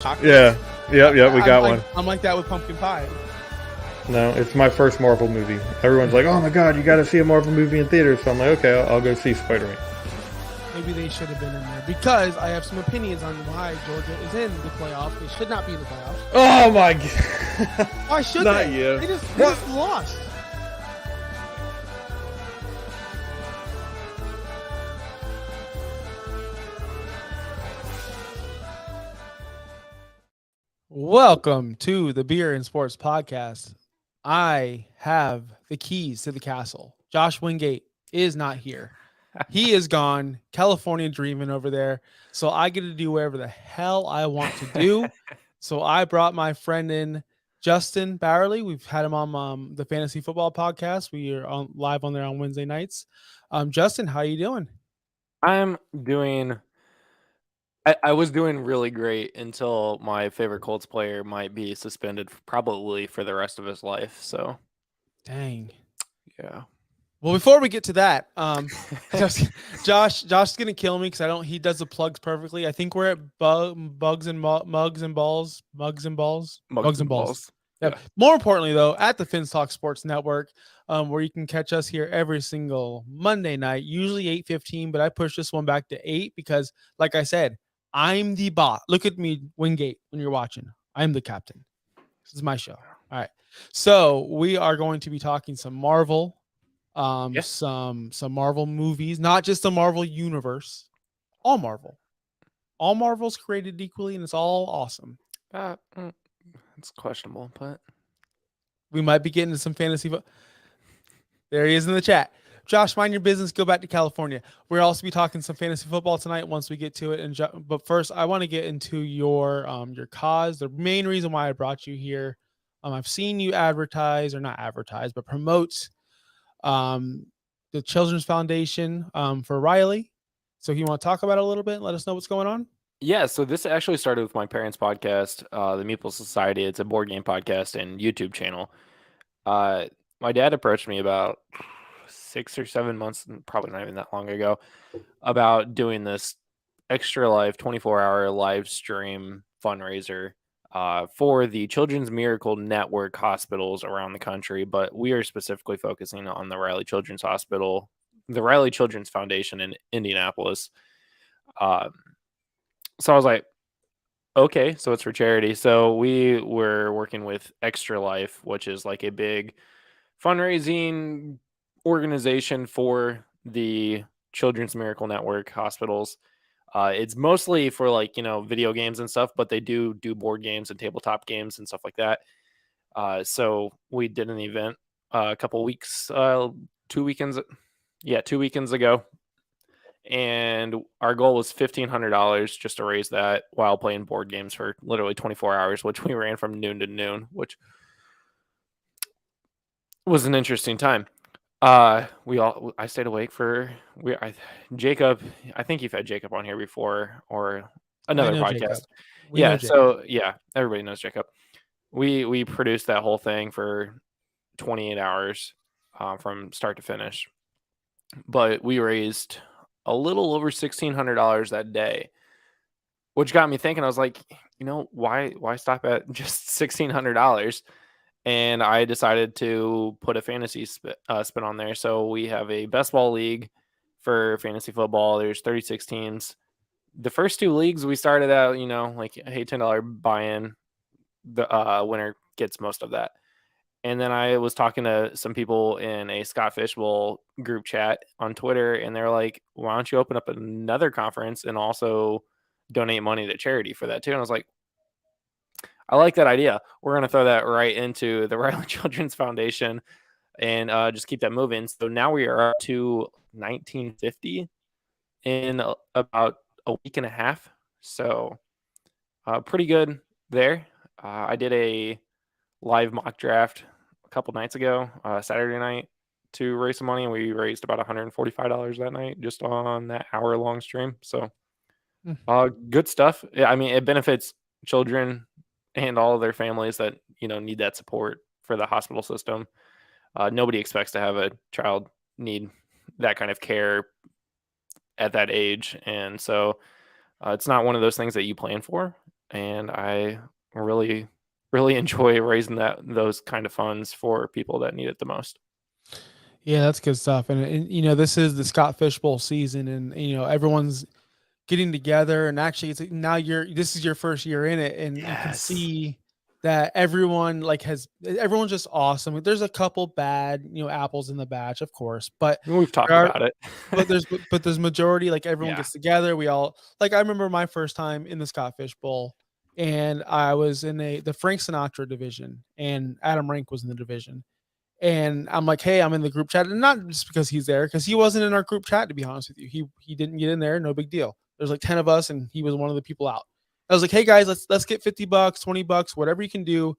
Yeah. Yep. We got one. I'm like that with pumpkin pie. No, it's my first Marvel movie. Everyone's like, "Oh my god, you got to see a Marvel movie in theaters." So I'm like, "Okay, I'll go see Spider-Man." Maybe they should have been in there because I have some opinions on why Georgia is in the playoffs. They should not be in the playoffs. Oh my god! Why should Not they? you. They just lost. Welcome to the Beer and Sports Podcast. I have the keys to the castle. Josh Wingate is not here. He is gone, California dreaming over there. So I get to do whatever the hell I want to do. So I brought my friend in, Justin Bauerle. We've had him on the Fantasy Football Podcast. We are live on there on Wednesday nights. Justin, how you doing? I'm doing. I was doing really great until my favorite Colts player might be suspended probably for the rest of his life. So, Dang. yeah. Well, before we get to that, Josh is gonna kill me because he does the plugs perfectly. I think we're at Mugs and Balls. Yeah. More importantly, though, at the Finstock Sports Network, where you can catch us here every single Monday night, usually 8:15, but I push this one back to 8 because, like I said, I'm the boss. Look at me, Wingate, when you're watching. I'm the captain. This is my show. All right. So we are going to be talking some Marvel. Some Marvel movies, not just the Marvel universe, all Marvel. All Marvel's created equally, and it's all awesome. It's questionable, but we might be getting to some fantasy. There he is in the chat. Josh, mind your business. Go back to California. We'll also be talking some fantasy football tonight once we get to it. But first, I want to get into your cause. The main reason why I brought you here. I've seen you advertise, or not advertise, but promote the Children's Foundation for Riley. So you want to talk about it a little bit? Let us know what's going on. Yeah, so this actually started with my parents' podcast, the Meeple Society. It's a board game podcast and YouTube channel. My dad approached me about 6 or 7 months, probably not even that long ago, about doing this Extra Life 24-hour live stream fundraiser for the Children's Miracle Network hospitals around the country, but we are specifically focusing on the Riley Children's Hospital, the Riley Children's Foundation in Indianapolis. So I was like, okay, so it's for charity. So we were working with Extra Life, which is like a big fundraising organization for the Children's Miracle Network hospitals. It's mostly for video games and stuff, but they do board games and tabletop games and stuff like that. So we did an event a couple weeks, 2 weekends ago. And our goal was $1,500 just to raise that while playing board games for literally 24 hours, which we ran from noon to noon, which was an interesting time. I stayed awake for Jacob. I think you've had Jacob on here before, or another podcast. Everybody knows Jacob. We produced that whole thing for 28 hours from start to finish, but we raised a little over $1,600 that day, which got me thinking. I was like, why stop at just $1,600? And I decided to put a fantasy spin on there. So we have a best ball league for fantasy football. There's 36 teams. The first two leagues we started out, hey, $10 buy-in. The winner gets most of that. And then I was talking to some people in a Scott Fishbowl group chat on Twitter, and they're like, why don't you open up another conference and also donate money to charity for that too? And I was like, I like that idea. We're going to throw that right into the Riley Children's Foundation and just keep that moving. So now we are up to 1950 in about a week and a half. So pretty good there. I did a live mock draft a couple nights ago, Saturday night, to raise some money. And we raised about $145 that night just on that hour-long stream. So good stuff. Yeah, I mean, it benefits children and all of their families that need that support for the hospital system. Nobody expects to have a child need that kind of care at that age, and so it's not one of those things that you plan for. and I really enjoy raising those kind of funds for people that need it the most. Yeah, that's good stuff. And this is the Scott Fishbowl season, and everyone's getting together. And actually, it's now this is your first year in it, and you can see that everyone everyone's just awesome. There's a couple bad apples in the batch, of course, but we've talked about it. but there's majority, like everyone gets together. We all, like, I remember my first time in the Scott Fishbowl, and I was in the Frank Sinatra division, and Adam Rank was in the division. And I'm like, hey, I'm in the group chat, and not just because he's there, because he wasn't in our group chat, to be honest with you. He didn't get in there, no big deal. There's like 10 of us, and he was one of the people out. I was like, hey guys, let's get $50, $20, whatever you can do.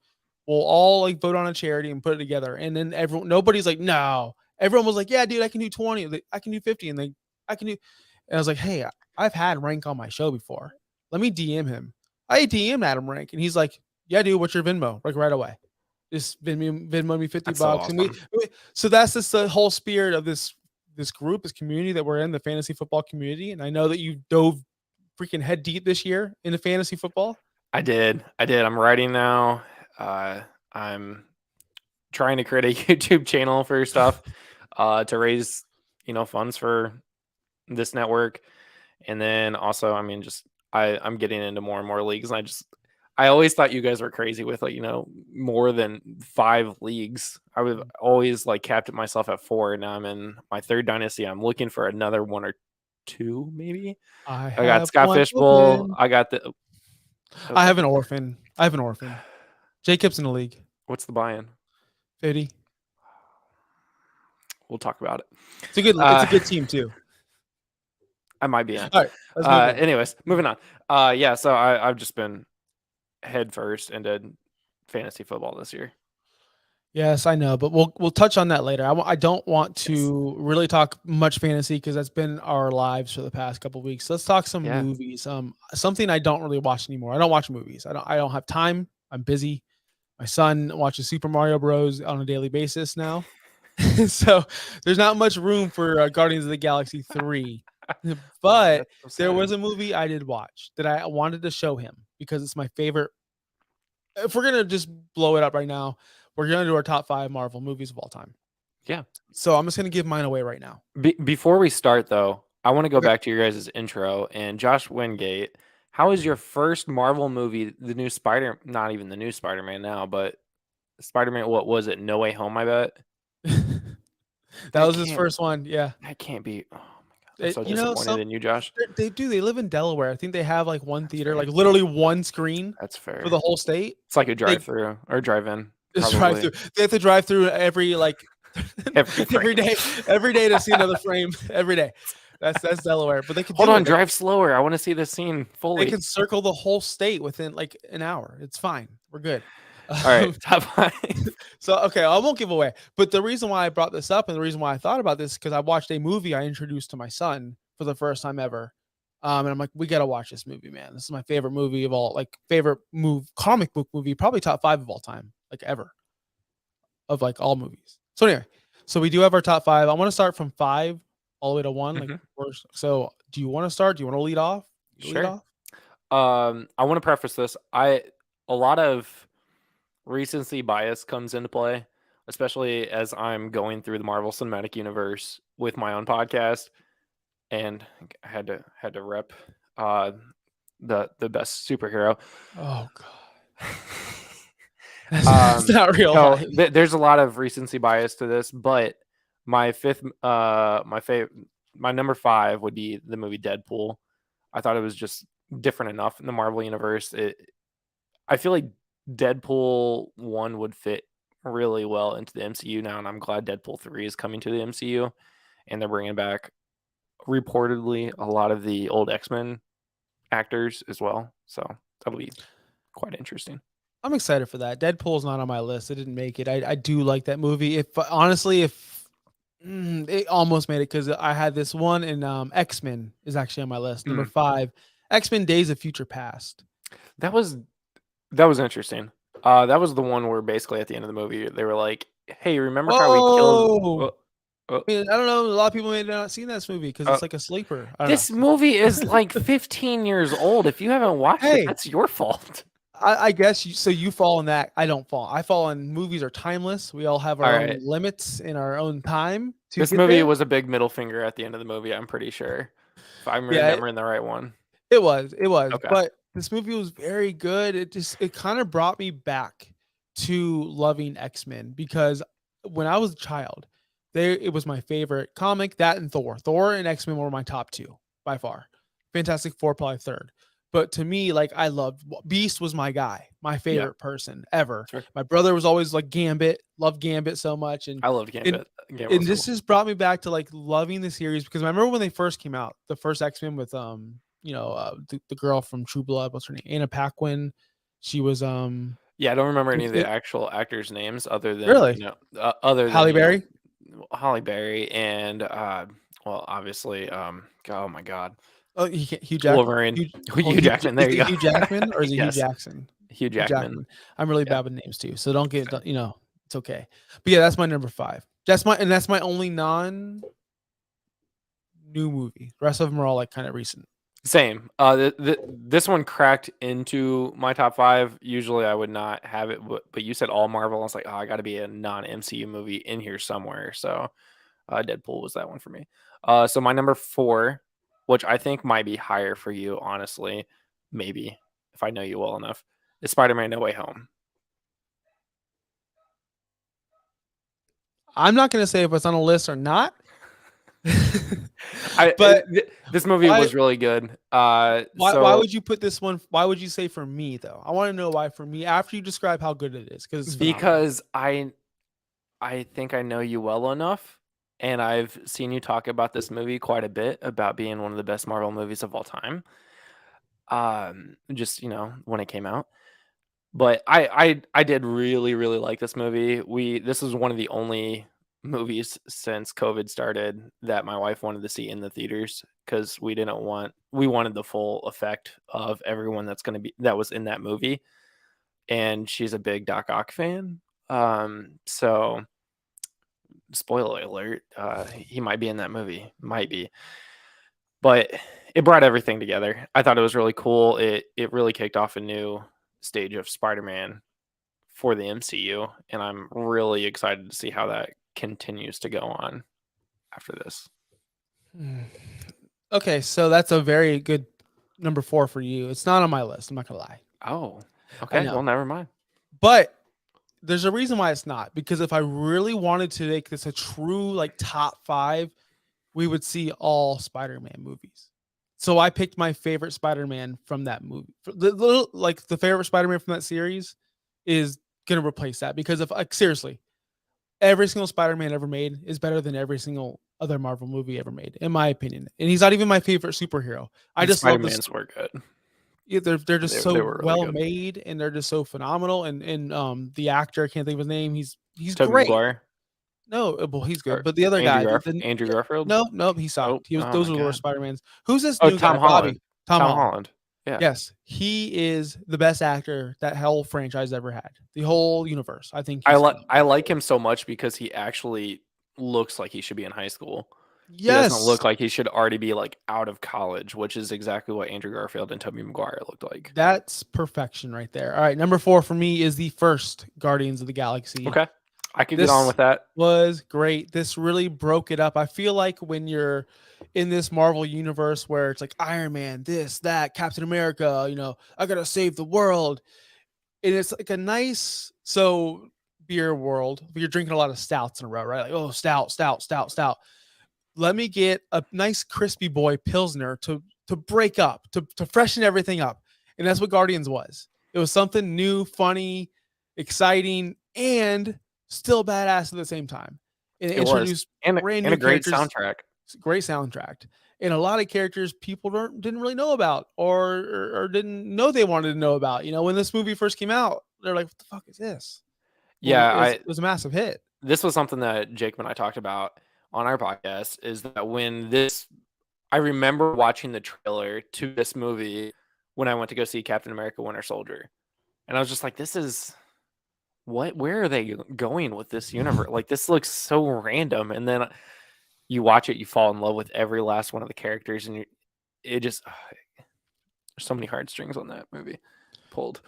We'll all like vote on a charity and put it together. And then nobody's like, no. Everyone was like, yeah, dude, I can do 20, I can do 50, and I can do. And I was like, hey, I've had Rank on my show before. Let me DM him. I DM'd Adam Rank, and he's like, yeah, dude, what's your Venmo? Like right away. Just Venmo me $50. So awesome. And so that's just the whole spirit of this group, this community that we're in, the fantasy football community. And I know that you dove freaking head deep this year into fantasy football. I did. I'm writing now. I'm trying to create a YouTube channel for stuff to raise funds for this network. And then also, I mean, just I'm getting into more and more leagues, and I always thought you guys were crazy with more than 5 leagues. I was always like capped at myself at 4, and now I'm in my 3rd dynasty. I'm looking for another 1 or 2, maybe. I got Scott Fishbowl. I got the. I have an orphan. Jacob's in the league. What's the buy-in? 50. We'll talk about it. It's a good team too. I might be in. All right. Anyways, moving on. Yeah. So I've just been head first into fantasy football this year. Yes, I know, but we'll touch on that later. I don't want to really talk much fantasy because that's been our lives for the past couple of weeks. Let's talk some movies. Something I don't really watch anymore. I don't watch movies. I don't have time. I'm busy. My son watches Super Mario Bros. On a daily basis now, so there's not much room for Guardians of the Galaxy 3. But there was a movie I did watch that I wanted to show him because it's my favorite. If we're gonna just blow it up right now, we're going to do our top 5 Marvel movies of all time. Yeah. So I'm just going to give mine away right now. Before we start, though, I want to go back to your guys' intro. And Josh Wingate, how is your first Marvel movie, the new not even the new Spider-Man now, but Spider-Man, what was it? No Way Home, I bet? that was his first one, yeah. That can't be... Oh, my God. I'm so disappointed in you, Josh. They live in Delaware. I think they have like one theater, like literally one screen. That's fair. For the whole state. It's like a drive-through or drive-in. Drive through. They have to drive through every day to see another frame every day. That's Delaware, but they can hold on. Drive slower. I want to see this scene fully. They can circle the whole state within like an hour. It's fine. We're good. All right, top 5. So okay, I won't give away. But the reason why I brought this up and the reason why I thought about this is because I watched a movie I introduced to my son for the first time ever. And I'm like, we gotta watch this movie, man. This is my favorite movie of all, comic book movie, probably top 5 of all time, like ever, of like all movies. So anyway, so we do have our top 5. I want to start from 5 all the way to 1. Mm-hmm. Like first. So do you want to start? Do you want to lead off? Sure. I want to preface this. A lot of recency bias comes into play, especially as I'm going through the Marvel Cinematic Universe with my own podcast. And I had to rep the best superhero. Oh God, that's not real. So there's a lot of recency bias to this, but my number 5 would be the movie Deadpool. I thought it was just different enough in the Marvel universe. I feel like Deadpool 1 would fit really well into the MCU now, and I'm glad Deadpool 3 is coming to the MCU, and they're bringing back reportedly a lot of the old X-Men actors as well, so that'll be quite interesting. I'm excited for that. Deadpool's not on my list. It didn't make it. I do like that movie. If it almost made it because I had this one, and X-Men is actually on my list. Number 5, X-Men: Days of Future Past. That was interesting. That was the one where basically at the end of the movie they were like, "Hey, remember how we killed?" Oh, I mean, I don't know. A lot of people may not have seen this movie because it's like a sleeper. I don't this know. movie is like 15 years old. If you haven't watched it, Hey, that's your fault. I guess you fall in that. I don't fall. I fall in movies are timeless. We all have our All own right. limits in our own time to This get movie there. was a big middle finger at the end of the movie, I'm pretty sure. If I'm Yeah, remembering the right one. it was. Okay. But this movie was very good. It kind of brought me back to loving X-Men because when I was a child, it was my favorite comic. That and Thor. Thor and X-Men were my top two by far. Fantastic Four probably third. But to me, like I loved Beast was my guy, my Yeah. favorite person ever. Sure. My brother was always like Gambit, loved Gambit so much, and I loved and, Gambit. Gambit and was this cool. just brought me back to like loving the series because I remember when they first came out, the first X-Men with the girl from True Blood, what's her name? Anna Paquin. She was Yeah, I don't remember any of the actual actors' names other than really Halle Berry. Halle Berry and well, obviously oh my God, Oh, Hugh Jackman. Wolverine. Hugh Jackman. There Is you it go. Hugh Jackman or is it Hugh Yes, Jackson? Hugh Jackman. I'm really Yeah. bad with names too, so don't get it's okay. But yeah, that's my number 5. That's my only non new movie. The rest of them are all like kind of recent. Same. This one cracked into my top 5. Usually I would not have it, but you said all Marvel. I was like, oh, I got to be a non-MCU movie in here somewhere. So Deadpool was that one for me. So my number 4, which I think might be higher for you, honestly, maybe if I know you well enough, is Spider-Man: No Way Home. I'm not going to say if it's on a list or not. But this movie was really good. Why would you put this one? Why would you say for me though? I want to know why for me after you describe how good it is because I think I know you well enough, and I've seen you talk about this movie quite a bit about being one of the best Marvel movies of all time. Just when it came out. But I did really, really like this movie. This was one of the only movies since COVID started that my wife wanted to see in the theaters because we wanted the full effect of everyone that was in that movie. And she's a big Doc Ock fan. So spoiler alert, he might be in that movie. Might be. But it brought everything together. I thought it was really cool. It really kicked off a new stage of Spider-Man for the MCU, and I'm really excited to see how that continues to go on after this. Okay, so that's a very good number 4 for you. It's not on my list. I'm not gonna lie. Oh, okay. Well, never mind. But there's a reason why it's not, because if I really wanted to make this a true like top 5, we would see all Spider-Man movies. So I picked my favorite Spider-Man from that movie. The favorite Spider-Man from that series is gonna replace that because if like seriously, every single Spider-Man ever made is better than every single other Marvel movie ever made, in my opinion. And he's not even my favorite superhero. I just love this. Spider-Mans were good. Yeah, they're just They so were really well good. made, and they're just so phenomenal. And the actor, I can't think of his name. He's Tobey great. Maguire. No, well, he's good. Or But the other Andrew guy, Andrew Garfield. no, he sucked. Those were the worst Spider-Mans. Who's this new Tom guy? Holland. Bobby. Tom Holland. Holland. Yeah. Yes, he is the best actor that whole franchise ever had. The whole universe. I think I like him so much because he actually looks like he should be in high school. Yes. He doesn't look like he should already be like out of college, which is exactly what Andrew Garfield and Tobey Maguire looked like. That's perfection right there. All right, number 4 for me is the first Guardians of the Galaxy. Okay. I could get on with that. Was great. This really broke it up. I feel like when you're in this Marvel universe where it's like Iron Man, this, that, Captain America, I gotta save the world. And it's like a nice beer world. You're drinking a lot of stouts in a row, right? Like, oh, stout. Let me get a nice crispy boy Pilsner to break up, to freshen everything up. And that's what Guardians was. It was something new, funny, exciting, and still badass at the same time. And it introduced brand new a great characters, soundtrack. Great soundtrack. And a lot of characters people didn't really know about or didn't know they wanted to know about. When this movie first came out, they're like, what the fuck is this? Yeah, it was a massive hit. This was something that Jacob and I talked about on our podcast, is that I remember watching the trailer to this movie when I went to go see Captain America Winter Soldier. And I was just like, this is where are they going with this universe? Like, this looks so random. And then you watch it, you fall in love with every last one of the characters, and it just there's so many heartstrings on that movie pulled.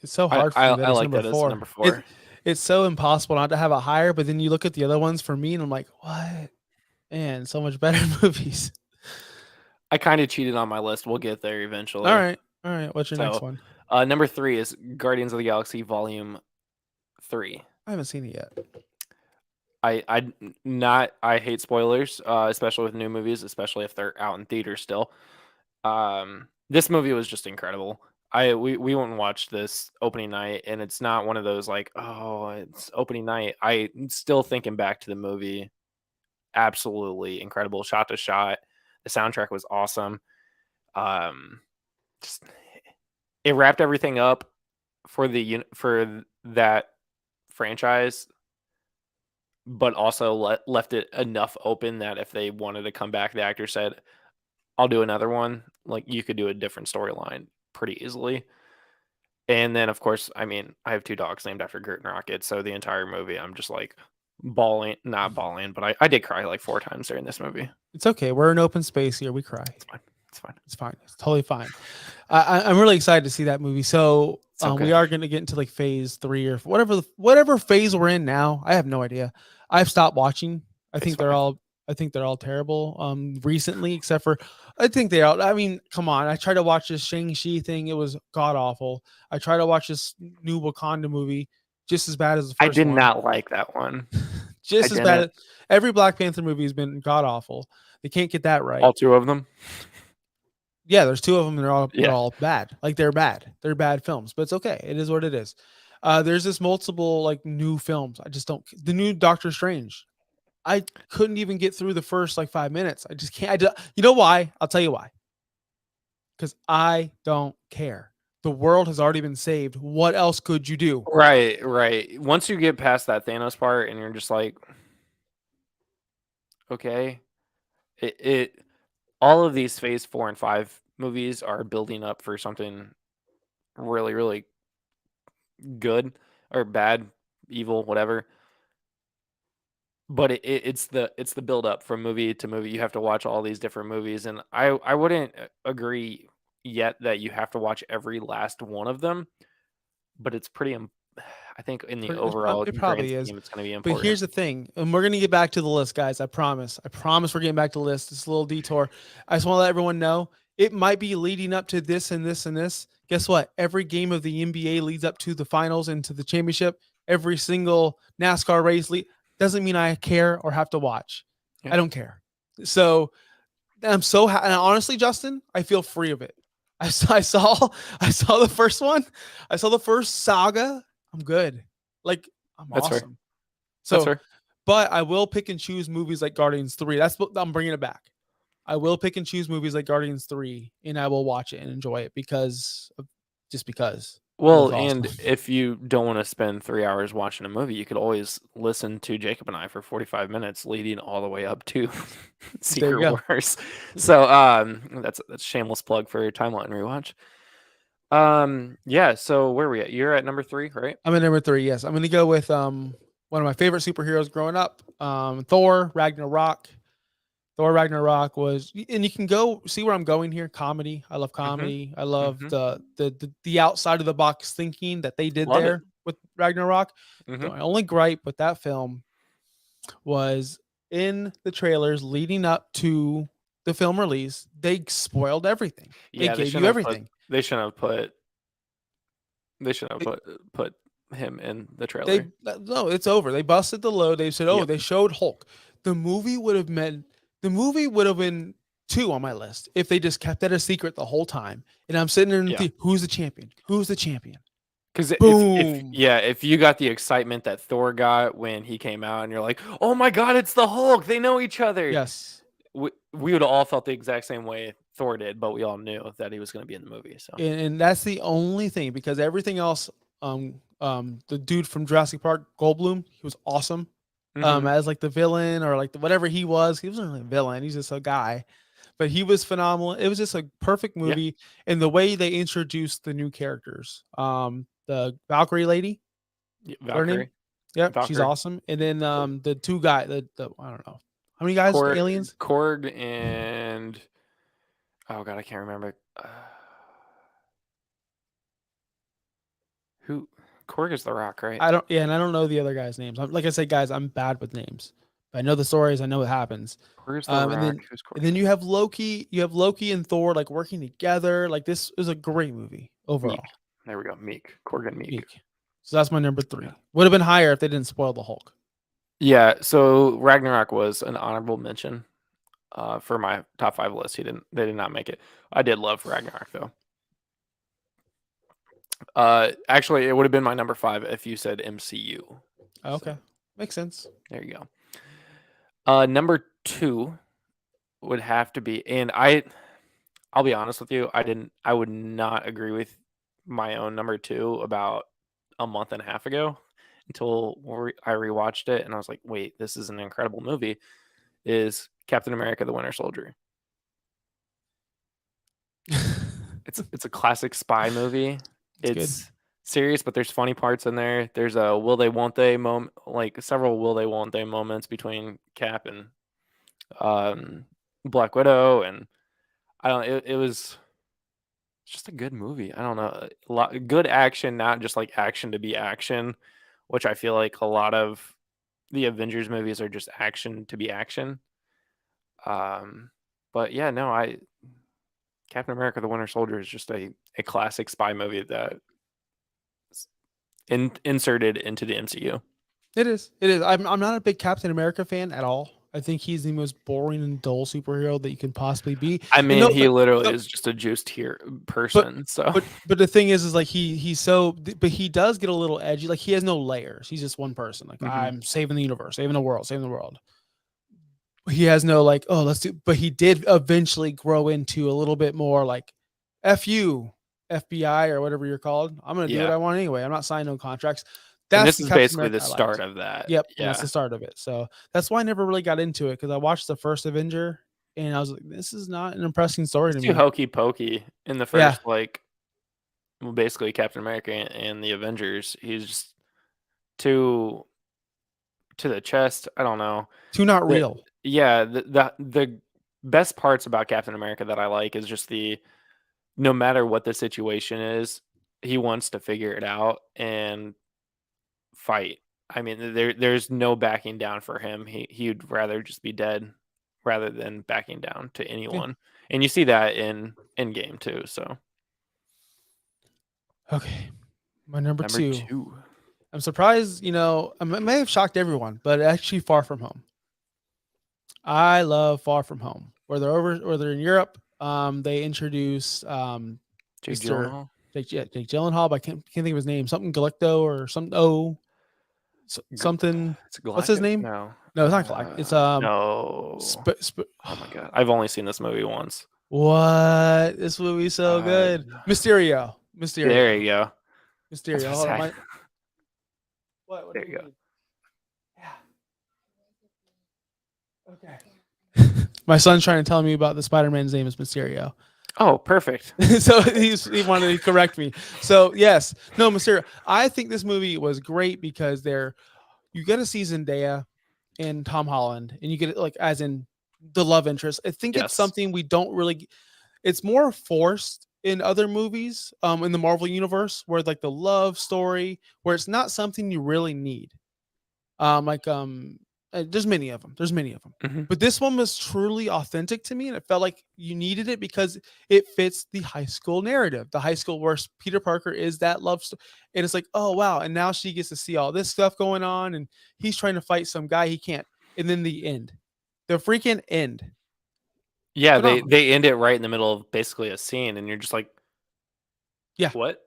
It's so hard for me that I it's like number that as 4. number 4. It's so impossible not to have it higher, but then you look at the other ones for me, and I'm like, what? Man, so much better movies. I kind of cheated on my list. We'll get there eventually. All right. What's your next one? Number 3 is Guardians of the Galaxy Volume 3. I haven't seen it yet. I hate spoilers, especially with new movies, especially if they're out in theaters still. This movie was just incredible. We went and watched this opening night, and it's not one of those like, oh, it's opening night. I'm still thinking back to the movie. Absolutely incredible, shot to shot. The soundtrack was awesome. Just, it wrapped everything up for that franchise, but also left it enough open that if they wanted to come back, the actor said, I'll do another one. Like, you could do a different storyline pretty easily. And then, of course, I mean, I have 2 dogs named after Gert and Rocket, so the entire movie, I'm just like not bawling, but I did cry like 4 times during this movie. It's okay. We're in open space here. We cry. It's fine. It's fine. It's fine. It's totally fine. I'm really excited to see that movie. So we are going to get into like phase 3 or whatever phase we're in now. I have no idea. I've stopped watching. I think they're all terrible. Recently, except for I mean, come on. I tried to watch this Shang-Chi thing. It was god awful. I tried to watch this new Wakanda movie, just as bad as the first one. I did not like that one. Just as bad. Every Black Panther movie has been god awful. They can't get that right. All 2 of them. Yeah, there's 2 of them, and they're all bad. Like, they're bad. They're bad films, but it's okay. It is what it is. There's this multiple like new films. I just don't. The new Doctor Strange. I couldn't even get through the first like 5 minutes. I just can't. You know why? I'll tell you why. Because I don't care. The world has already been saved. What else could you do? Right. Once you get past that Thanos part, and you're just like, okay, all of these phase 4 and 5 movies are building up for something really, really good or bad, evil, whatever. But it's the build up from movie to movie. You have to watch all these different movies, and I wouldn't agree yet that you have to watch every last one of them. But it's pretty. I think in the overall, it probably is. It's going to be important. But here's the thing, and we're going to get back to the list, guys. I promise. We're getting back to the list. It's a little detour. I just want to let everyone know it might be leading up to this and this and this. Guess what? Every game of the NBA leads up to the finals and to the championship. Every single NASCAR race doesn't mean I care or have to watch. Yeah. I don't care. So I'm so and honestly, Justin, I feel free of it. I saw the first one. I saw the first saga. I'm good. Like, I'm That's awesome. Fair. So, That's fair. But I will pick and choose movies like Guardians 3. That's what I'm bringing it back. I will pick and choose movies like Guardians 3, and I will watch it and enjoy it because. Well, awesome. And if you don't want to spend 3 hours watching a movie, you could always listen to Jacob and I for 45 minutes, leading all the way up to Secret Wars. So that's a shameless plug for your Timeline rewatch. Yeah. So where are we at? You're at number 3, right? I'm at number 3. Yes, I'm going to go with one of my favorite superheroes growing up, Thor Ragnarok. Thor Ragnarok was, and you can go see where I'm going here. Comedy. I love comedy. Mm-hmm. I love the outside of the box thinking that they did with Ragnarok. Mm-hmm. The only gripe with that film was in the trailers leading up to the film release, they spoiled everything. They gave you everything. They shouldn't have put him in the trailer. No, it's over. They busted the load. They said, they showed Hulk. The movie would have been 2 on my list if they just kept that a secret the whole time. And I'm sitting there and who's the champion? Who's the champion? Because if you got the excitement that Thor got when he came out, and you're like, oh my God, it's the Hulk. They know each other. Yes. We would have all felt the exact same way Thor did, but we all knew that he was going to be in the movie. So and that's the only thing, because everything else, the dude from Jurassic Park, Goldblum, he was awesome. Mm-hmm. As like the villain or like whatever he wasn't really a villain. He's just a guy, but he was phenomenal. It was just a perfect movie. And the way they introduced the new characters, the Valkyrie lady, Valkyrie. Yep, she's awesome. And then the two guys, the I don't know how many guys, aliens. Korg and oh god, I can't remember. Who? Korg is the Rock, right? I don't. Yeah, and I don't know the other guys' names. Like I said, guys, I'm bad with names. But I know the stories. I know what happens. Korg's the Rock. And then you have Loki. You have Loki and Thor like working together. Like this is a great movie overall. Meek. There we go. Meek. Korg and Meek. So that's my number 3. Would have been higher if they didn't spoil the Hulk. Yeah. So Ragnarok was an honorable mention for my top 5 list. They did not make it. I did love Ragnarok though. Actually, it would have been my number 5 if you said MCU. Okay, so, makes sense. There you go. Number 2 would have to be, and I'll be honest with you, I would not agree with my own number 2 about a month and a half ago until I rewatched it and I was like, wait, this is an incredible movie. Is Captain America: The Winter Soldier. It's a classic spy movie. It's serious, but there's funny parts in there. There's a will they won't they moment, like several will they won't they moments between Cap and Black Widow, and I don't. It was just a good movie. I don't know, a lot good action, not just like action to be action, which I feel like a lot of the Avengers movies are just action to be action. But yeah, no, Captain America: The Winter Soldier is just a classic spy movie that inserted into the MCU. It is. I'm not a big Captain America fan at all. I think he's the most boring and dull superhero that you can possibly be. I mean, he literally is just a juiced here person. But the thing is like he's so, but he does get a little edgy. Like he has no layers. He's just one person. Like I'm saving the universe, saving the world. He has no like, oh, let's do. But he did eventually grow into a little bit more like, F you, FBI or whatever you're called. I'm gonna do what I want anyway. I'm not signing no contracts. This is basically the start of that. Yep, yeah, that's the start of it. So that's why I never really got into it, because I watched the first Avenger and I was like, this is not an impressive story to me. Too hokey pokey in the first, basically Captain America and the Avengers. He's just too to the chest. I don't know. Too not real. Yeah, the best parts about Captain America that I like is just no matter what the situation is, he wants to figure it out and fight. I mean, there's no backing down for him. He'd rather just be dead rather than backing down to anyone. And you see that in Endgame too. So okay, my number two. I'm surprised, I may have shocked everyone, but actually Far From Home. I love Far From Home. Where they're in Europe, they introduce Jake Gyllenhaal. Jake Gyllenhaal, but I can't think of his name. Something Galacto or something. Something. What's his name? No, it's not Galacto. It's no. Oh my god, I've only seen this movie once. What? This movie's so good. Mysterio. There you go. Mysterio. Hold on, what there you go. Yeah. Okay. My son's trying to tell me about the Spider-Man's name is Mysterio. Oh, perfect. So he wanted to correct me. So yes, no, Mysterio. I think this movie was great because you get to see Zendaya and Tom Holland, and you get it like as in the love interest. I think it's something we don't really. It's more forced in other movies, in the Marvel universe, where like the love story, where it's not something you really need. There's many of them. Mm-hmm. But this one was truly authentic to me, and it felt like you needed it because it fits the high school narrative. The high school where Peter Parker is that love story, and it's like, oh wow, and now she gets to see all this stuff going on, and he's trying to fight some guy he can't. And then the freaking end. Yeah, they end it right in the middle of basically a scene, and you're just like, yeah, what?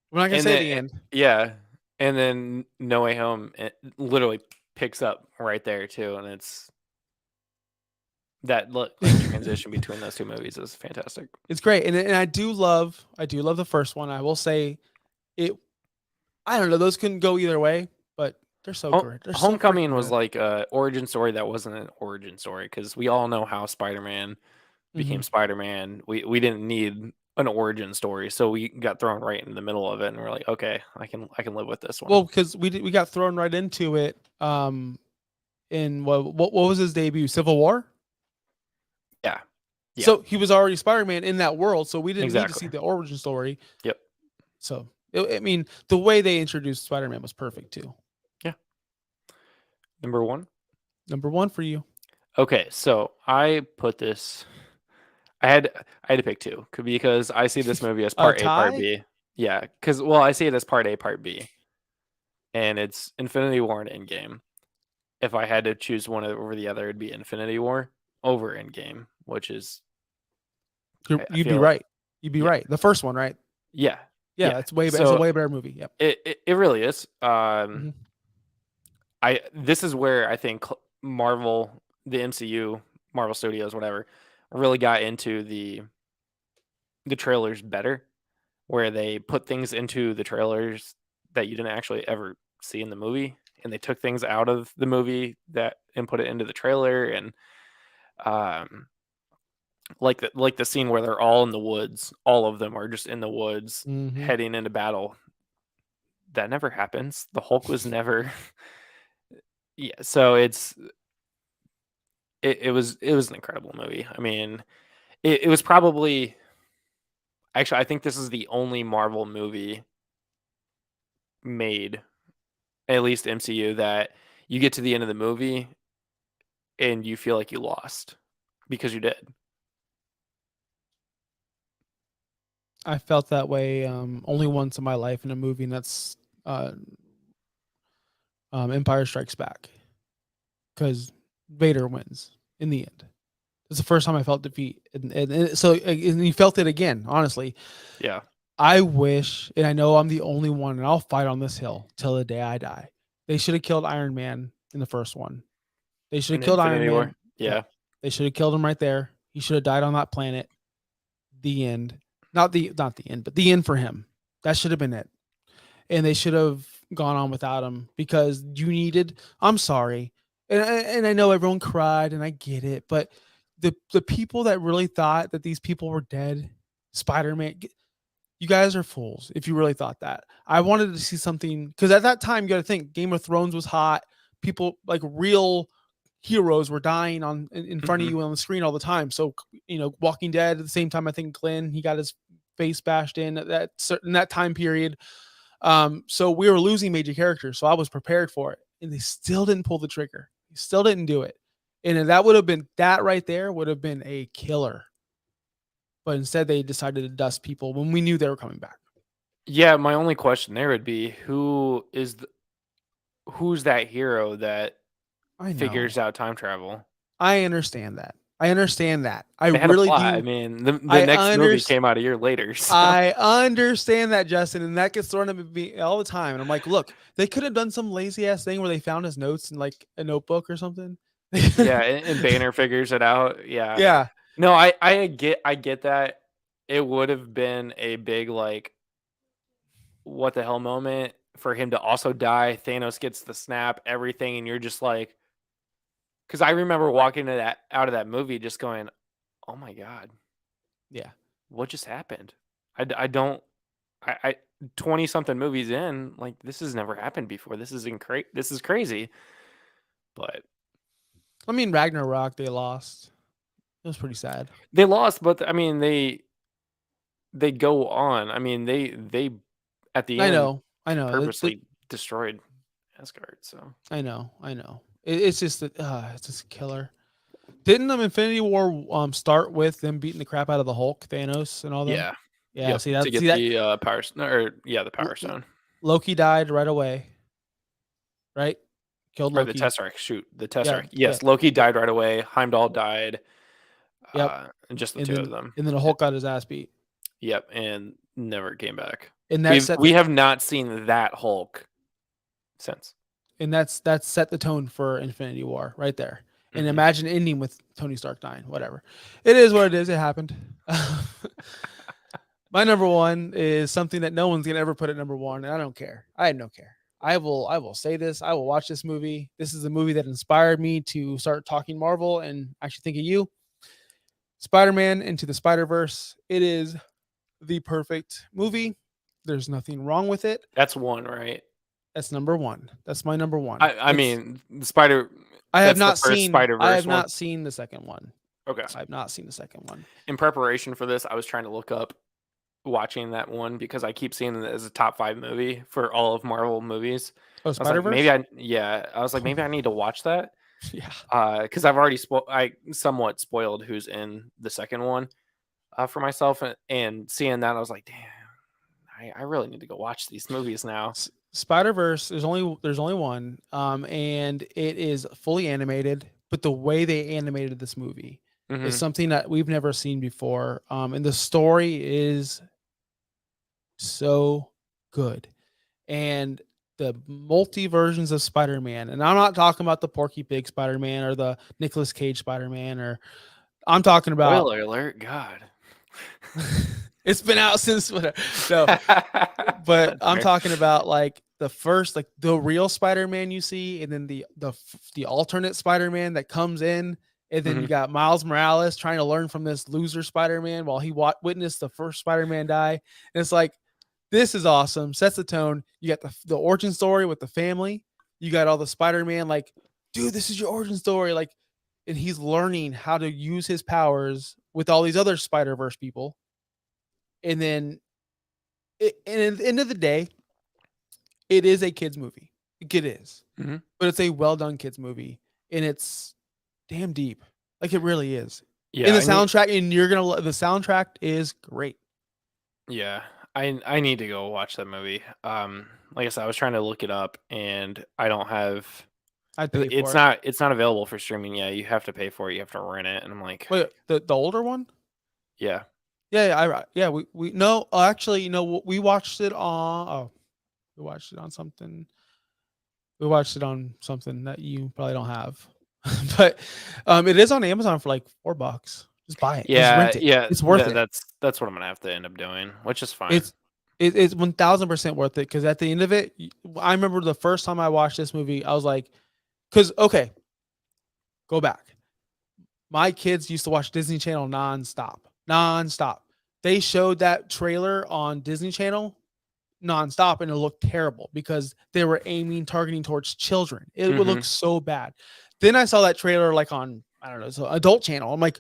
We're not gonna say the end. Yeah, and then No Way Home, it literally picks up right there too, and it's that transition between those two movies is fantastic. It's great, and I do love the first one. I will say it. I don't know; those couldn't go either way, but they're so great. Homecoming was like a origin story that wasn't an origin story, because we all know how Spider-Man became Spider-Man. We didn't need an origin story, so we got thrown right into the middle of it, and we're like, okay, I can live with this one. Well, because we got thrown right into it. In what was his debut? Civil War. Yeah. So he was already Spider-Man in that world, so we didn't need to Exactly. see the origin story. Yep. So I mean, the way they introduced Spider-Man was perfect too. Yeah. Number one for you. Okay, so I put this. I had to pick two because I see this movie as part A, part B. Yeah, because I see it as part A, part B, and it's Infinity War and Endgame. If I had to choose one over the other, it'd be Infinity War over Endgame, which is you'd be right. You'd be right. The first one, right? Yeah. Yeah, it's it's a way better movie. Yep. It really is. This is where I think Marvel, the MCU, Marvel Studios, whatever, really got into the trailers better, where they put things into the trailers that you didn't actually ever see in the movie, and they took things out of the movie and put it into the trailer, and like the scene where they're all in the woods, all of them are just in the woods heading into battle. That never happens. The Hulk was never. Yeah, so it was an incredible movie. I mean, it was probably, actually, I think this is the only Marvel movie made, at least MCU, that you get to the end of the movie and you feel like you lost because you did. I felt that way only once in my life in a movie, and that's Empire Strikes Back, because Vader wins in the end. It's the first time I felt defeat, and so you felt it again. Honestly, yeah. I wish, and I know I'm the only one, and I'll fight on this hill till the day I die. They should have killed Iron Man in the first one. They should have killed Iron Man. Yeah. They should have killed him right there. He should have died on that planet. The end. Not the end, but the end for him. That should have been it. And they should have gone on without him, because you needed. I'm sorry, and I know everyone cried, and I get it, but the people that really thought that these people were dead, Spider-Man, you guys are fools if you really thought that. I wanted to see something, because at that time you got to think Game of Thrones was hot. People, like, real heroes were dying in front of you on the screen all the time. So, Walking Dead at the same time. I think Glenn, he got his face bashed in that time period. So we were losing major characters. So I was prepared for it, and they still didn't pull the trigger. They still didn't do it. And that right there would have been a killer. But instead they decided to dust people when we knew they were coming back. Yeah. My only question there would be, who's that hero that figures out time travel? I understand that. I They had really a plot. Do. I mean, the next movie came out a year later. So. I understand that, Justin, and that gets thrown at me all the time. And I'm like, look, they could have done some lazy ass thing where they found his notes in like a notebook or something. Yeah, and Banner figures it out. Yeah. Yeah. No, I get that. It would have been a big, like, what the hell moment for him to also die. Thanos gets the snap, everything, and you're just like, because I remember walking out of that movie just going, oh my God. Yeah. What just happened? I don't 20 something movies in, like, this has never happened before. This is crazy. But I mean, Ragnarok, they lost. It was pretty sad. They lost, but I mean, they go on. I mean, they at the end, I know, purposely destroyed Asgard. So I know. It's just that it's just a killer. Didn't Infinity War start with them beating the crap out of the Hulk, Thanos, and all that? Yeah. Yeah. Yep. See that? To get the power, the Power Stone. Loki died right away. Right? Killed Loki. Or the Tesseract. Shoot, the Tesseract. Yeah, yes, Loki died right away. Heimdall died. Yep. And just the two of them. And then Hulk got his ass beat. Yep, and never came back. And we have not seen that Hulk since. And that's set the tone for Infinity War right there. And imagine ending with Tony Stark dying. Whatever. It is what it is. It happened. My number one is something that no one's gonna ever put at number one, and I don't care. I don't care. I will say this. I will watch this movie. This is the movie that inspired me to start talking Marvel and actually think of you. Spider-Man Into the Spider-Verse. It is the perfect movie. There's nothing wrong with it. That's one, right? That's number one. That's my number one. I mean, the Spider. I have That's the not first seen. Spider-Verse I have one. not seen the second one. Okay. I have not seen the second one. In preparation for this, I was trying to look up watching that one because I keep seeing it as a top 5 movie for all of Marvel movies. Oh, I was like, Spider-Verse? I was like, maybe I need to watch that. Yeah. Because I've already I somewhat spoiled who's in the second one for myself, and seeing that, I was like, damn, I really need to go watch these movies now. Spider-Verse, there's only one, and it is fully animated, but the way they animated this movie is something that we've never seen before. And the story is so good. And the multi versions of Spider-Man, and I'm not talking about the Porky Pig Spider-Man or the Nicolas Cage Spider-Man, or I'm talking about Spoiler alert, God. It's been out since whatever. No, but I'm talking about like the first, like the real Spider-Man you see, and then the alternate Spider-Man that comes in, and then you got Miles Morales trying to learn from this loser Spider-Man while he witnessed the first Spider-Man die. And it's like, this is awesome. Sets the tone. You got the origin story with the family. You got all the Spider-Man like, dude, this is your origin story. Like, and he's learning how to use his powers with all these other Spider-Verse people. And then, and at the end of the day, it is a kids movie. It is, but it's a well done kids movie, and it's damn deep. Like it really is. Yeah, and the soundtrack, and the soundtrack is great. Yeah, I need to go watch that movie. Like I said, I was trying to look it up, and I don't have. I'd pay for it. It's not available for streaming. Yeah, you have to pay for it. You have to rent it, and I'm like, wait, the older one? Yeah. Yeah. We no, actually, we watched it on. Oh, we watched it on something. We watched it on something that you probably don't have, but it is on Amazon for like $4. Just buy it. Yeah, just rent it. yeah, It's worth it. That's what I'm gonna have to end up doing, which is fine. It's 1000% worth it because at the end of it, I remember the first time I watched this movie, I was like, because okay, go back. My kids used to watch Disney Channel nonstop. They showed that trailer on Disney Channel nonstop, and it looked terrible because they were targeting towards children. It would look so bad. Then I saw that trailer like on, I don't know, so Adult Channel. I'm like,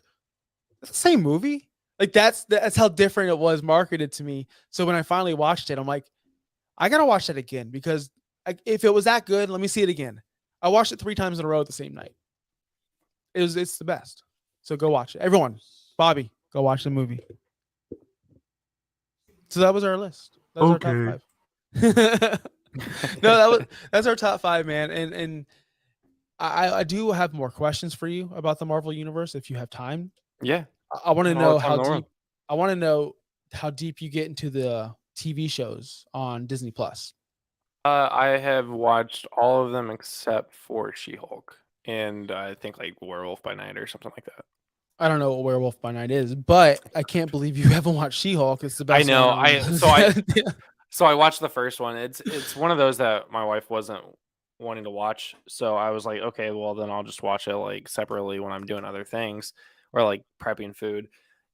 that's the same movie. Like that's how different it was marketed to me. So when I finally watched it, I'm like, I gotta watch that again because if it was that good, let me see it again. I watched it 3 times in a row at the same night. It's the best. So go watch it. Everyone, Bobby, go watch the movie. So that was our list. That was our top 5. No, that's our top 5, man. And I do have more questions for you about the Marvel Universe if you have time. Yeah. I want to know how deep. I want to know how deep you get into the TV shows on Disney Plus. I have watched all of them except for She-Hulk, and I think like Werewolf by Night or something like that. I don't know what Werewolf by Night is, but I can't believe you haven't watched She-Hulk. It's the best. I know. So I watched the first one. It's one of those that my wife wasn't wanting to watch, so I was like, okay, well then I'll just watch it like separately when I'm doing other things or like prepping food.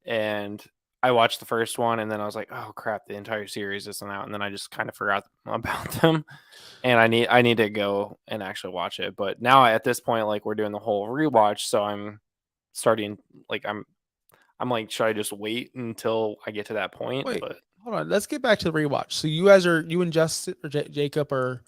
And I watched the first one, and then I was like, oh crap, the entire series isn't out, and then I just kind of forgot about them. And I need to go and actually watch it. But now at this point, like we're doing the whole rewatch, so I'm starting like I'm like, should I just wait until I get to that point? Wait, but hold on. Let's get back to the rewatch. So you and Justin or Jacob are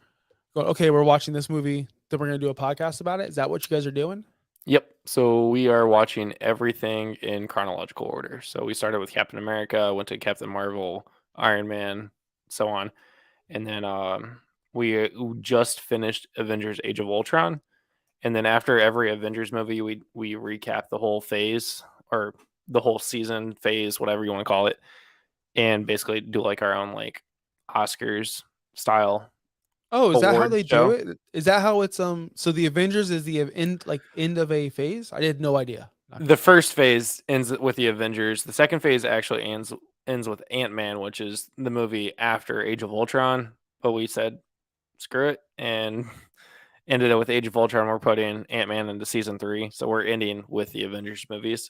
going, okay, we're watching this movie, then we're going to do a podcast about it. Is that what you guys are doing? Yep. So we are watching everything in chronological order. So we started with Captain America, went to Captain Marvel, Iron Man, so on. And then we just finished Avengers Age of Ultron. And then after every Avengers movie, we recap the whole phase or the whole season phase, whatever you want to call it, and basically do like our own like Oscars style. Oh, is that how they do it? Is that how it's so the Avengers is the end of a phase? I had no idea. The first phase ends with the Avengers. The second phase actually ends with Ant-Man, which is the movie after Age of Ultron. But we said screw it and ended up with Age of Ultron. We're putting Ant-Man into season 3, so we're ending with the Avengers movies.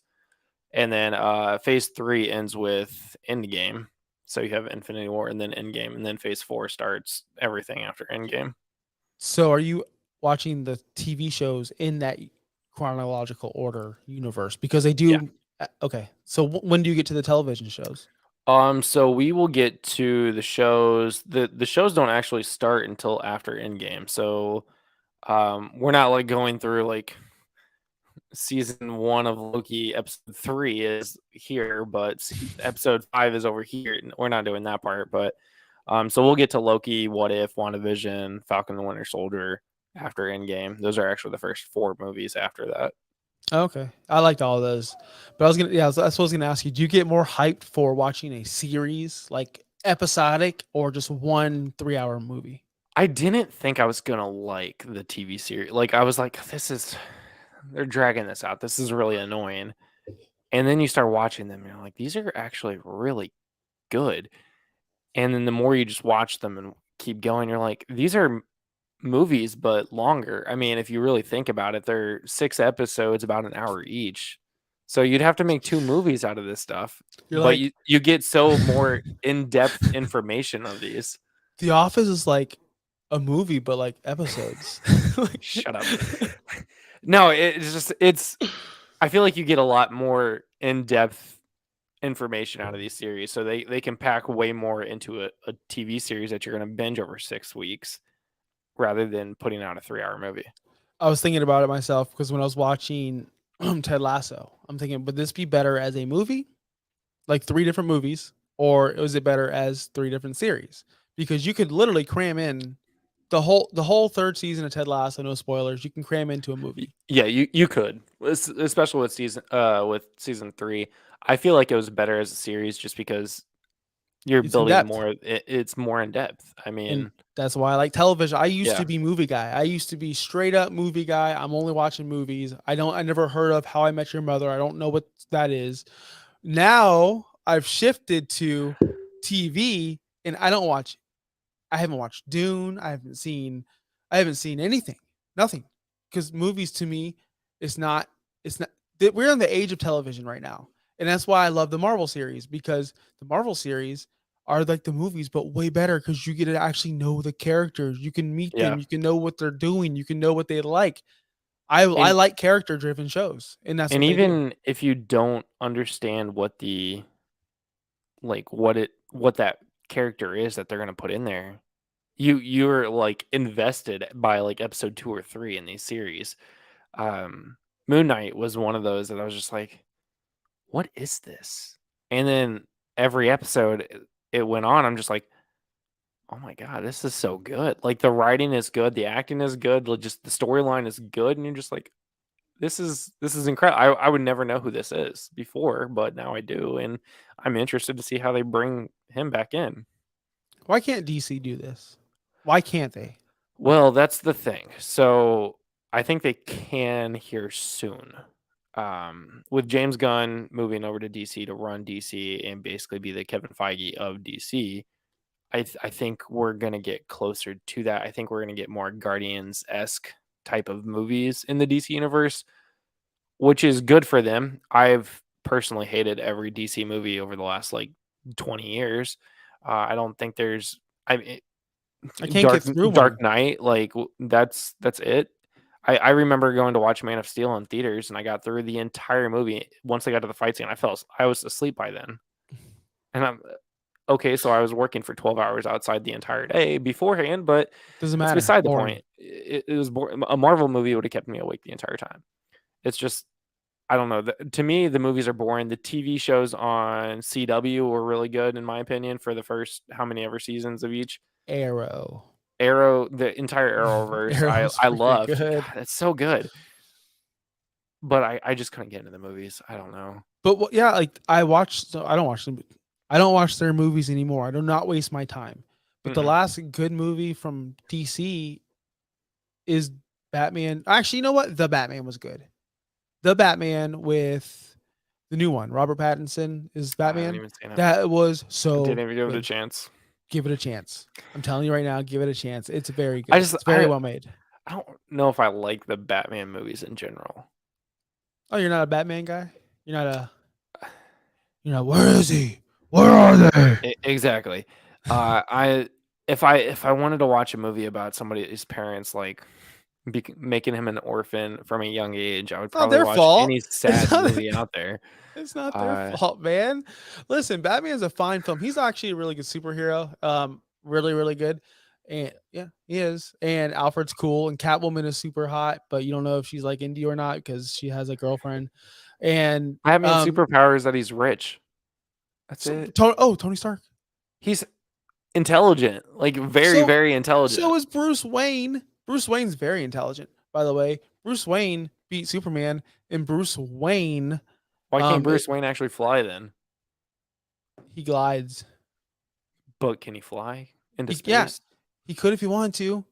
And then phase 3 ends with Endgame. So you have Infinity War and then Endgame, and then Phase 4 starts everything after Endgame. So are you watching the TV shows in that chronological order universe? Because they do. Yeah. Okay. So when do you get to the television shows? So we will get to the shows. The shows don't actually start until after Endgame. So we're not like going through like season 1 of Loki, episode 3 is here, but episode 5 is over here. We're not doing that part, but so we'll get to Loki, What If, WandaVision, Falcon and the Winter Soldier after Endgame. Those are actually the first 4 movies after that. Okay, I liked all of those, but that's what I was gonna ask you. Do you get more hyped for watching a series like episodic or just one 3-hour movie? I didn't think I was gonna like the TV series. Like I was like, they're dragging this out. This is really annoying. And then you start watching them, and you're like, these are actually really good. And then the more you just watch them and keep going, you're like, these are movies, but longer. I mean, if you really think about it, they're 6 episodes, about an hour each. So you'd have to make 2 movies out of this stuff. You're But like, you get so more in-depth information of these. The Office is like a movie, but like episodes. Shut up. No, it's I feel like you get a lot more in-depth information out of these series. So they can pack way more into a TV series that you're going to binge over 6 weeks rather than putting out a 3-hour movie. I was thinking about it myself because when I was watching Ted Lasso, I'm thinking, would this be better as a movie, like 3 different movies, or was it better as 3 different series? Because you could literally cram in the whole 3rd season of Ted Lasso, no spoilers. You can cram into a movie. Yeah, you could, especially with season 3. I feel like it was better as a series just because you're It's in building depth. more. It's more in depth. I And mean, that's why I like television. I used Yeah. to be movie guy. I used to be straight up movie guy. I'm only watching movies. I never heard of How I Met Your Mother. I don't know what that is. Now I've shifted to TV and I haven't watched Dune. I haven't seen anything. Nothing. Because movies to me, it's not we're on the age of television right now. And that's why I love the Marvel series, because the Marvel series are like the movies, but way better because you get to actually know the characters. You can meet Yeah. them. You can know what they're doing. You can know what they like. I And- like character driven shows, and that's and what they do. even if you don't understand what what that character is that they're going to put in there, you're like invested by like episode 2 or 3 in these series. Moon Knight was one of those that I was just like, what is this? And then every episode it went on, I'm just like, oh my god, this is so good. Like the writing is good, the acting is good, just the storyline is good, and you're just like, this is incredible. I would never know who this is before, but now I do, and I'm interested to see how they bring him back in. Why can't DC do this? Why can't they? Well, that's the thing. So I think they can here soon. With James Gunn moving over to DC to run DC and basically be the Kevin Feige of DC, I think we're gonna get closer to that. I think we're gonna get more Guardians-esque type of movies in the DC universe, which is good for them. I've personally hated every DC movie over the last like 20 years. I don't think there's I can't get through Dark one. Knight, like that's it. I remember going to watch Man of Steel in theaters, and I got through the entire movie. Once I got to the fight scene, I was asleep by then. And I'm okay, so I was working for 12 hours outside the entire day beforehand, but Doesn't it's matter. beside the Boring. point. It was a Marvel movie would have kept me awake the entire time. It's just I don't know. To me, the movies are boring. The TV shows on CW were really good, in my opinion, for the first how many ever seasons of each. Arrow, The entire Arrowverse, Arrow's I freaking love. good. God, it's so good. But I just couldn't get into the movies. I don't know. But yeah, like I don't watch them. I don't watch their movies anymore. I do not waste my time. But the last good movie from DC is Batman. Actually, you know what? The Batman was good. The Batman with the new one, Robert Pattinson is I haven't Batman. even seen it. That was so. Didn't even give it a good. chance. Give it a chance. I'm telling you right now, give it a chance. It's very good. It's very well made. I don't know if I like the Batman movies in general. Oh, you're not a Batman guy? You're not, where is he? Where are they? Exactly. If I wanted to watch a movie about somebody's parents like making him an orphan from a young age, I would Not probably their watch fault. any It's sad not, movie out there. it's not their Uh, fault, man. Listen, Batman's a fine film. He's actually a really good superhero. Really, really good. And yeah, he is. And Alfred's cool. And Catwoman is super hot, but you don't know if she's like indie or not because she has a girlfriend. And Batman's superpower is that he's rich. That's it. Tony Stark. He's intelligent, like very, very intelligent. So is Bruce Wayne. Bruce Wayne's very intelligent, by the way. Bruce Wayne beat Superman, and Bruce Wayne. Why can't Bruce Wayne actually fly then? He glides. But can he fly into space? Yeah, he could if he wanted to.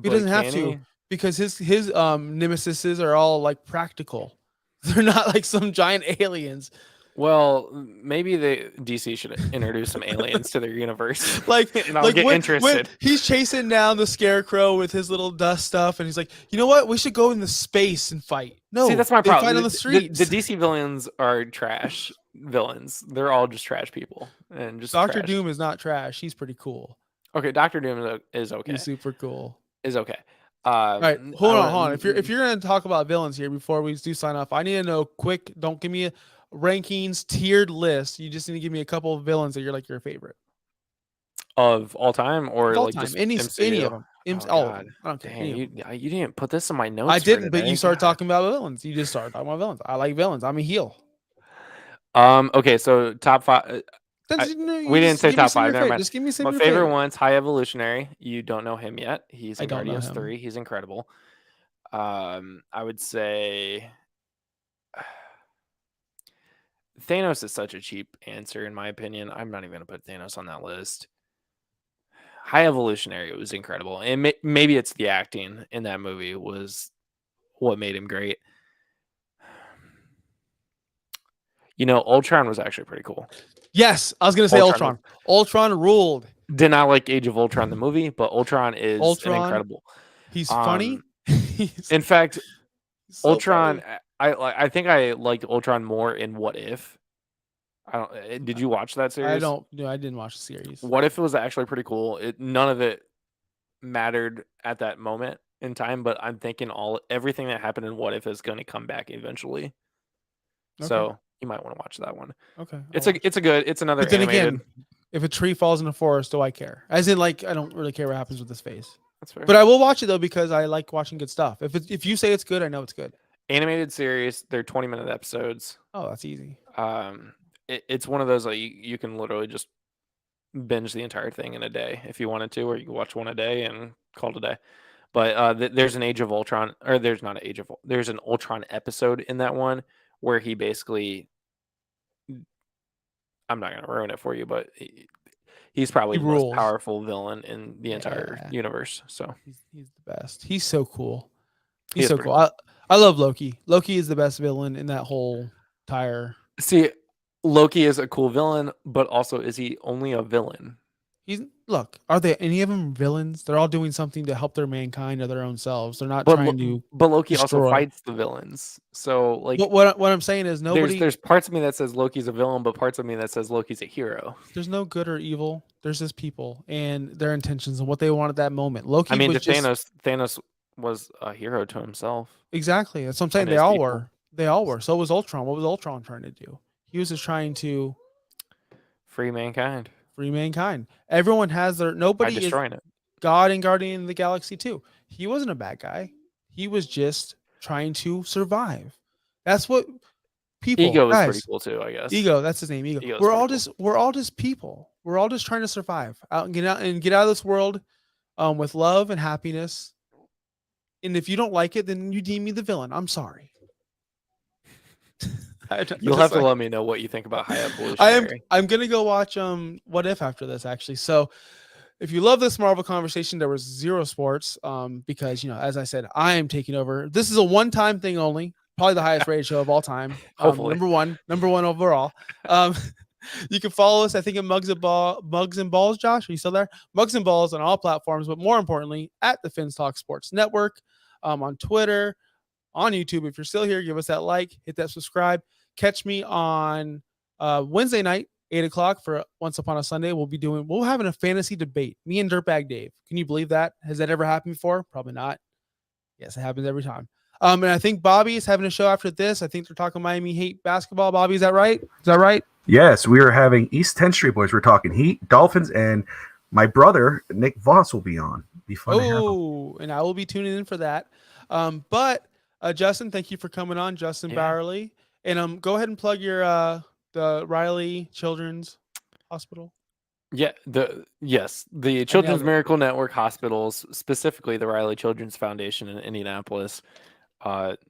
He doesn't have to because his nemesises are all like practical. They're not like some giant aliens. Well, maybe the DC should introduce some aliens to their universe. And I'll get interested. When he's chasing down the Scarecrow with his little dust stuff, and he's like, you know what? We should go into space and fight. No, see, that's my problem. Fight on the streets. The DC villains are trash villains. They're all just trash people. And just Doctor Doom is not trash. He's pretty cool. Okay, Doctor Doom is okay. He's super cool. Is okay. All right, hold on. If you're gonna talk about villains here before we do sign off, I need to know quick. Don't give me a rankings tiered list. You just need to give me a couple of villains that you're like your favorite of all time, or all like time. Just any of them. All of them. I don't care. Dang, you didn't put this in my notes. I didn't, but you started talking about villains. You just started talking about villains. I like villains. I'm a heel. Okay, so top 5. We didn't say top 5. Never mind. Just give me some. My favorite one's High Evolutionary. You don't know him yet. He's in Guardians 3. He's incredible. I would say Thanos is such a cheap answer in my opinion. I'm not even going to put Thanos on that list. High Evolutionary was incredible. And maybe it's the acting in that movie was what made him great. You know, Ultron was actually pretty cool. Yes, I was going to say Ultron. Ultron ruled. Did not like Age of Ultron the movie, but Ultron is incredible. He's funny. In fact, so Ultron funny. I think I liked Ultron more in What If. Did you watch that series? I didn't watch the series. What If was actually pretty cool. None of it mattered at that moment in time, but I'm thinking everything that happened in What If is going to come back eventually. Okay. So you might want to watch that one. Okay. It's another. But then again, if a tree falls in the forest, do I care? As in, like, I don't really care what happens with his face. That's fair. But I will watch it though because I like watching good stuff. If you say it's good, I know it's good. Animated series, they're 20-minute episodes. Oh, that's easy. It's one of those like you can literally just binge the entire thing in a day if you wanted to, or you can watch one a day and call it a day. But there's an Age of Ultron, or there's not an Age of. There's an Ultron episode in that one where he basically. I'm not gonna ruin it for you, but he's probably the most powerful villain in the entire universe. So he's the best. He's so cool. He's so cool. I love Loki. Loki is the best villain in that whole entire. See, Loki is a cool villain, but also is he only a villain? Are there any of them villains? They're all doing something to help their mankind or their own selves. They're not trying to. But Loki also fights the villains. So like, what I'm saying is nobody. There's parts of me that says Loki's a villain, but parts of me that says Loki's a hero. There's no good or evil. There's just people and their intentions and what they want at that moment. Loki. Thanos was a hero to himself. Exactly. That's what I'm saying. They all were. They all were. So was Ultron. What was Ultron trying to do? He was just trying to free mankind. Everyone has their nobody is destroying it. God and Guardian of the Galaxy too. He wasn't a bad guy. He was just trying to survive. That's what people. Ego is pretty cool too, I guess. Ego, that's his name. Ego. We're all just people. We're all just trying to survive and get out of this world with love and happiness. And if you don't like it, then you deem me the villain. I'm sorry. You'll have to let me know what you think about High Evolutionary. I'm gonna go watch What If after this actually. So if you love this Marvel conversation, there was zero sports because as I said, I am taking over. This is a one-time thing only. Probably the highest rated show of all time. Hopefully. Number one overall. You can follow us, I think, at Mugs and Balls. Josh, are you still there? Mugs and Balls on all platforms, but more importantly, at the Fins Talk Sports Network, on Twitter, on YouTube. If you're still here, give us that like, hit that subscribe. Catch me on Wednesday night 8 o'clock for Once Upon a Sunday. We'll having a fantasy debate. Me and Dirtbag Dave. Can you believe that? Has that ever happened before? Probably not. Yes, it happens every time. And I think Bobby is having a show after this. I think they're talking Miami Heat basketball. Bobby, is that right? Yes, we are having East 10th Street Boys. We're talking Heat, Dolphins, and my brother, Nick Voss, will be on. Be fun to have him. And I will be tuning in for that. But Justin, thank you for coming on, Justin Bauerle. And go ahead and plug your the Riley Children's Hospital. Yeah, the Children's Miracle Network hospitals, specifically the Riley Children's Foundation in Indianapolis.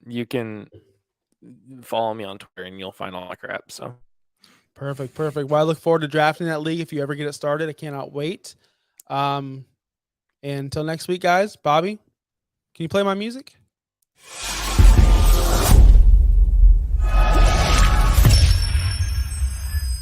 You can follow me on Twitter and you'll find all my crap. So perfect. Well, I look forward to drafting that league if you ever get it started. I cannot wait. And until next week, guys. Bobby, can you play my music?